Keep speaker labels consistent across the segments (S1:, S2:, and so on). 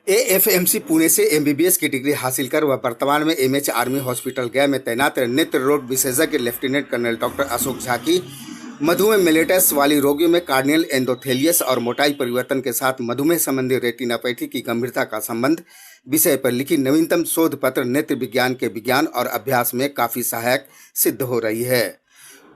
S1: AFMC Pune से MBBS की degree हासिल कर वह वर्तमान में एमएच आर्मी हॉस्पिटल गया में तैनात नेत्र रोग विशेषज्ञ lieutenant colonel doctor Ashok Jha की मधुमेह मेलेटस वाली रोगियों में कार्नियल एंडोथेलियस और मोटाई परिवर्तन के साथ मधुमेह संबंधी रेटिनापैथी की गंभीरता का संबंध विषय पर लिखी नवीनतम शोध पत्र नेत्र विज्ञान के विज्ञान और अभ्यास में काफी सहायक सिद्ध हो रही है।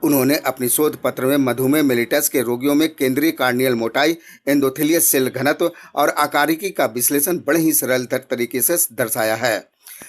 S1: उन्होंने अपनी शोध पत्र में मधुमेह मेलिटस के रोगियों में केंद्रीय कार्नियल मोटाई, एंडोथेलियस सेल घनत्व और आकारिकी का विश्लेषण बड़े ही सरल तरीके से दर्शाया है।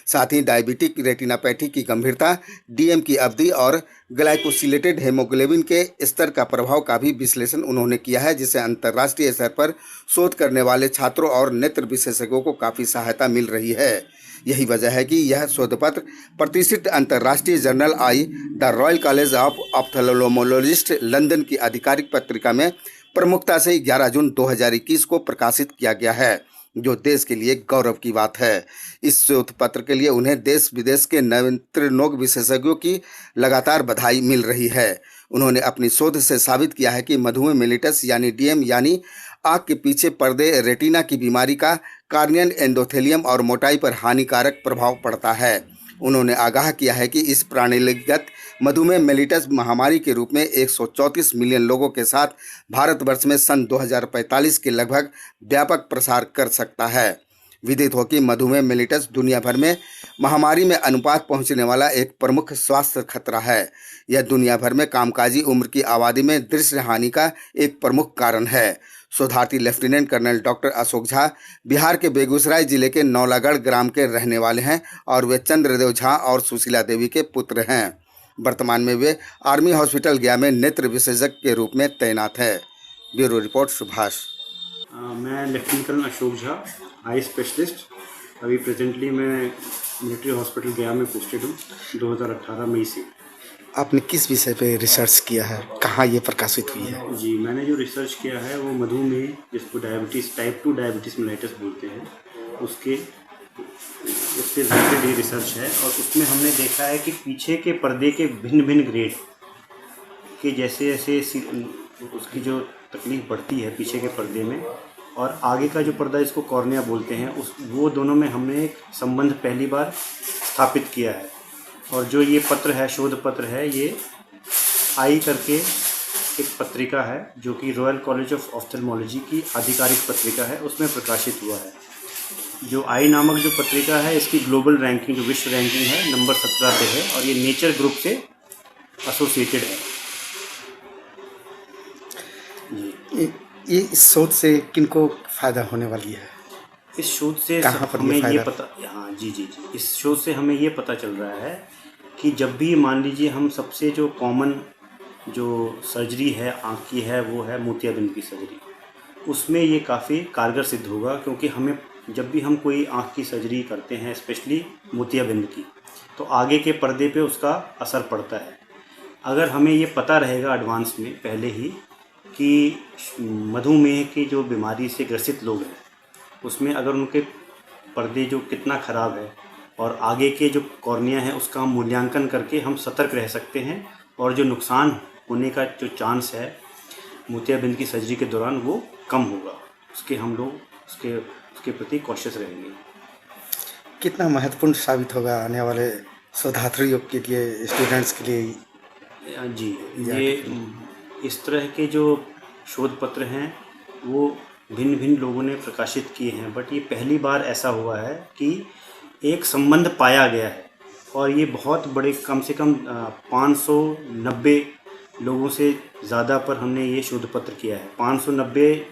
S1: साथ ही डायबिटिक रेटिनापैथी की गंभीरता, डीएम की अवधि और ग्लाइकोसिलेटेड हेमोग्लोबिन के स्तर का प्रभाव का भी विश्लेषण उन्होंने किया है, जिससे अंतर्राष्ट्रीय स्तर पर शोध करने वाले छात्रों और नेत्र विशेषज्ञों को काफ़ी सहायता मिल रही है। यही वजह है कि यह शोधपत्र प्रतिष्ठित अंतर्राष्ट्रीय journal I the royal college of ophthalmologist London की आधिकारिक पत्रिका में प्रमुखता से 11 जून 2021 को प्रकाशित किया गया है, जो देश के लिए गौरव की बात है। इस शोध पत्र के लिए उन्हें देश विदेश के नेत्र रोग विशेषज्ञों की लगातार बधाई मिल रही है। उन्होंने अपनी शोध से साबित किया है कि मधुमेह मेलिटस यानी डीएम यानी आँख के पीछे पर्दे रेटिना की बीमारी का कार्नियल एंडोथेलियम और मोटाई पर हानिकारक प्रभाव पड़ता है। उन्होंने आगाह किया है कि इस प्रणालीगत मधुमेह मेलिटस महामारी के रूप में 134 मिलियन लोगों के साथ भारतवर्ष में सन 2045 के लगभग व्यापक प्रसार कर सकता है। विदित हो कि मधुमेह मेलिटस दुनिया भर में महामारी में अनुपात पहुंचने वाला एक प्रमुख स्वास्थ्य खतरा है। यह दुनिया भर में कामकाजी उम्र की आबादी में दृश्य हानि का एक प्रमुख कारण है। शोधार्थी lieutenant colonel doctor Ashok Jha Bihar के बेगूसराय जिले के नौलागढ़ ग्राम के रहने वाले हैं और वे चंद्रदेव झा और सुशीला देवी के पुत्र हैं। वर्तमान में वे आर्मी हॉस्पिटल गया में नेत्र विशेषज्ञ के रूप में तैनात है। Bureau report Subhash.
S2: मैं lieutenant colonel Ashok Jha, eye specialist. अभी प्रेजेंटली मैं मिलिट्री हॉस्पिटल गया में पोस्टेड हूँ 2018 मई से।
S1: आपने किस विषय पे रिसर्च किया है, कहाँ ये प्रकाशित हुई है?
S2: जी, मैंने जो रिसर्च किया है वो मधुमेह, जिसको डायबिटीज़ टाइप 2 डायबिटीज़ मेलिटस बोलते हैं, उससे रिलेटेड ये रिसर्च है। और उसमें हमने देखा है कि पीछे के पर्दे के भिन्न भिन्न ग्रेड के जैसे जैसे उसकी जो तकलीफ बढ़ती है पीछे के पर्दे में, और आगे का जो पर्दा जिसको कॉर्निया बोलते हैं, वो दोनों में हमने एक संबंध पहली बार स्थापित किया है। और जो ये पत्र है, शोध पत्र है, ये आई करके एक पत्रिका है जो कि रॉयल कॉलेज ऑफ ऑप्थेल्मोलॉजी की आधिकारिक पत्रिका है, उसमें प्रकाशित हुआ है। जो आई नामक जो पत्रिका है, इसकी ग्लोबल रैंकिंग, जो विश्व रैंकिंग है, नंबर 17 पे है और ये नेचर ग्रुप से एसोसिएटेड है।
S1: ये इस शोध से किनको फायदा होने वाली है?
S2: इस शोध से हमें ये पता, हाँ जी, इस शोध से हमें ये पता चल रहा है कि जब भी मान लीजिए हम सबसे जो कॉमन जो सर्जरी है आँख की है वो है मोतियाबिंद की सर्जरी, उसमें ये काफ़ी कारगर सिद्ध होगा। क्योंकि हमें जब भी हम कोई आँख की सर्जरी करते हैं, स्पेशली मोतियाबिंद की, तो आगे के पर्दे पे उसका असर पड़ता है। अगर हमें ये पता रहेगा एडवांस में पहले ही कि मधुमेह की जो बीमारी से ग्रसित लोग हैं उसमें अगर उनके पर्दे जो कितना ख़राब है और आगे के जो कॉर्निया है उसका हम मूल्यांकन करके हम सतर्क रह सकते हैं, और जो नुकसान होने का जो चांस है मोतियाबिंद की सर्जरी के दौरान वो कम होगा। उसके हम लोग उसके प्रति कॉशियस रहेंगे।
S1: कितना महत्वपूर्ण साबित होगा आने वाले शोधार्थियों के लिए, स्टूडेंट्स के लिए?
S2: जी, ये इस तरह के जो शोध पत्र हैं वो भिन्न भिन्न लोगों ने प्रकाशित किए हैं, बट ये पहली बार ऐसा हुआ है कि एक संबंध पाया गया है। और ये बहुत बड़े, कम से कम 590 लोगों से ज़्यादा पर हमने ये शोध पत्र किया है। 590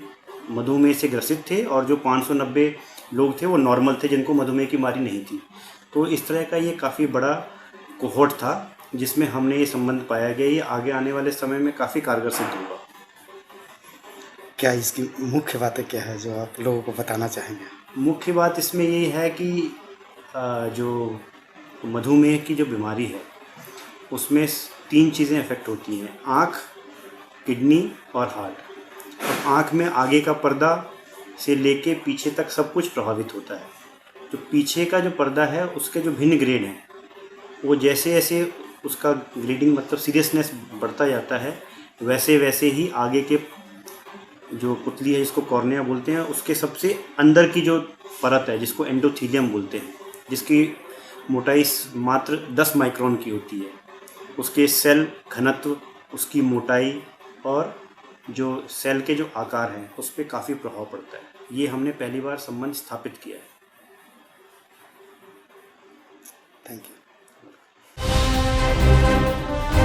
S2: मधुमेह से ग्रसित थे और जो 590 लोग थे वो नॉर्मल थे, जिनको मधुमेह की बीमारी नहीं थी। तो इस तरह का ये काफ़ी बड़ा कोहोर्ट था जिसमें हमने ये संबंध पाया गया। ये आगे आने वाले समय में काफ़ी कारगर सिद्ध होगा।
S1: क्या इसकी मुख्य बातें क्या है जो आप लोगों को बताना चाहेंगे? मुख्य
S2: बात इसमें यही है कि जो मधुमेह की जो बीमारी है उसमें 3 चीज़ें इफ़ेक्ट होती हैं: आँख, किडनी और हार्ट। और आँख में आगे का पर्दा से लेके पीछे तक सब कुछ प्रभावित होता है। तो पीछे का जो पर्दा है उसके जो भिन्न ग्रेड हैं वो जैसे जैसे उसका ग्रेडिंग मतलब सीरियसनेस बढ़ता जाता है, वैसे वैसे ही आगे के जो पुतली है जिसको कॉर्निया बोलते हैं, उसके सबसे अंदर की जो परत है जिसको एंडोथीलियम बोलते हैं, जिसकी मोटाई मात्र 10 माइक्रोन की होती है, उसके सेल घनत्व, उसकी मोटाई और जो सेल के जो आकार हैं उस पर काफ़ी प्रभाव पड़ता है। ये हमने पहली बार संबंध स्थापित किया है।
S1: Thank you.